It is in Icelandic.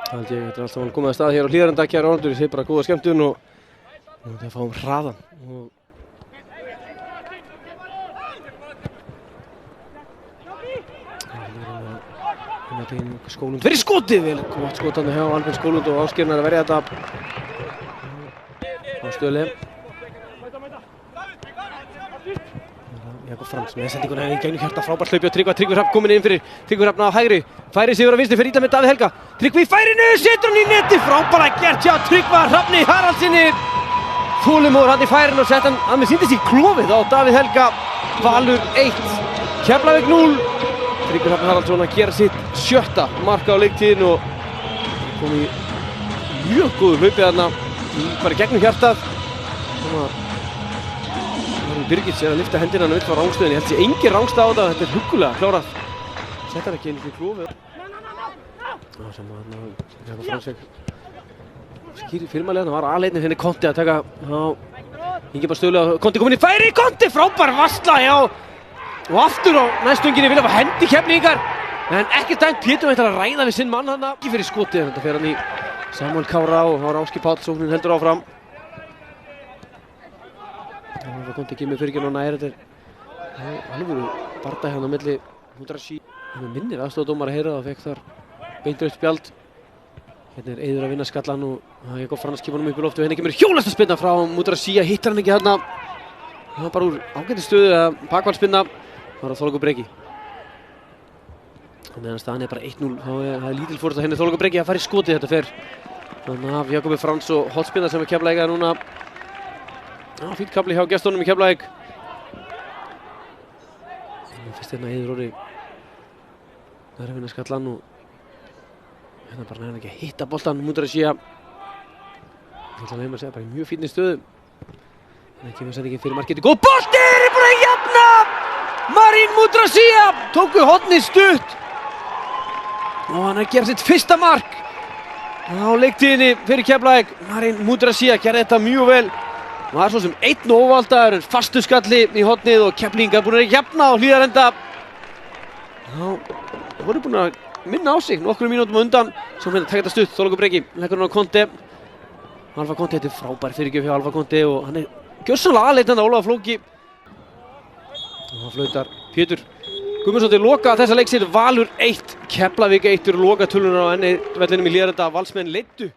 held ég, þetta er alltaf komið að stað hér á Hlíðarenda, kæra áhorfendur, ég segi bara góða skemmtun og við fáum hraðan og Skólund fyrir skotið, vel gott skotandi hjá Albin Skólund og Ásgeir að verja þetta á stöðli. Jakob Frans með sendinguna í gegnum Hjarta, frábært hlaupi og Tryggvi Hrafn kominn inn fyrir Tryggvi Hrafn á hægri, færi sig yfir á vinstri fyrir Ída með Davíð Helga. Tryggvi í færinu, setur hann í neti, frábært gert hjá Tryggva Hrafni Haraldsinni. Þolinmóður hann í færinu og sett hann að með sýndist í klofið á Davíð Helga. Valur 1, Keflavík 0. Tryggvi Hrafn Haraldsson að gera sitt 7. marka á leiktíðin og kom í mjög góðu hlaupið þarna bara gegnum Hjartað. Birgits að lyfta hendina hann vill frá rángstöðinni, ég held sér engin rángstað á þetta er huggulega klárað. Settar ekki inn í klofið. Sem að Jakob Fransveg skýrir fyrirmæli þarna, var aðleitnir henni Konti að taka á Ingimar Stöðli og Konti kominn í færi, Konti frábær varsla hjá og aftur á næstunginni vilja fá hendi Keflvíkingar en ekkert dæmt. Pétur ætlar að ræða við sinn mann þarna ekki fyrir skotið, þetta fer hann í Samuel Kára og Ásgeir Páll, sóknin heldur áfram. Það kom ekki með fyrirgjönd og nær, þetta er alvöru bardaði hann á milli Mudrassi. Það er minnir aðstofadómar að heyra það, fekk þar beint rautt spjald. Hérna er Eiður að vinna skallan og Jakob Frans kemur upp í lofti og henni kemur hjólastaspinna frá Mudrassi, hittar hann ekki hérna. Það var bara úr ágæti stöðu að bakvallspinna, það var á Þorlákur Breki. Og meðan staðan er bara 1-0, það er lítil fórust að henni Þorlákur Breki að fara í skotið, þetta fer. Þannig af Jakobi Frans og hotspinna sem er Keflavík núna. Fínt kafli hjá gestunum í Keflavík. Fyrst hérna Eiður Orri það er að vinna skallan og hérna bara nærði ekki að hitta boltan Mudrassi. Ég ætla að segja bara í mjög fínni stöðu. Það kemur sendingin fyrir markið, góð bolti, er búin að jafna! Marin Mudrassi tóku hornið stutt og hann er að gera sitt fyrsta mark á leiktíðinni fyrir Keflavík. Marin Mudrassi gerði þetta mjög vel. Það var svo sem einn óvaldaður en fastu skalli í hornið og Keflvíkingar búin að jafna á Hlíðarenda. Það voru búin að minna á sig nokkrum mínútum undan. Svo fyrir að taka þetta stutt, Þorlákur Breki leggur hann á Konti. Alfa Konti, þetta er frábær fyrirgjöf hjá Alfa Konti og hann er gjörsamlega aðleitandi á Ólafur Flóki. Og það flautar Pétur Guðmundsson til loka þessa leiksins. Valur 1, Keflavík 1 loka tölunar á enni vellinum í Hlíðarenda. Valsmenn leiddu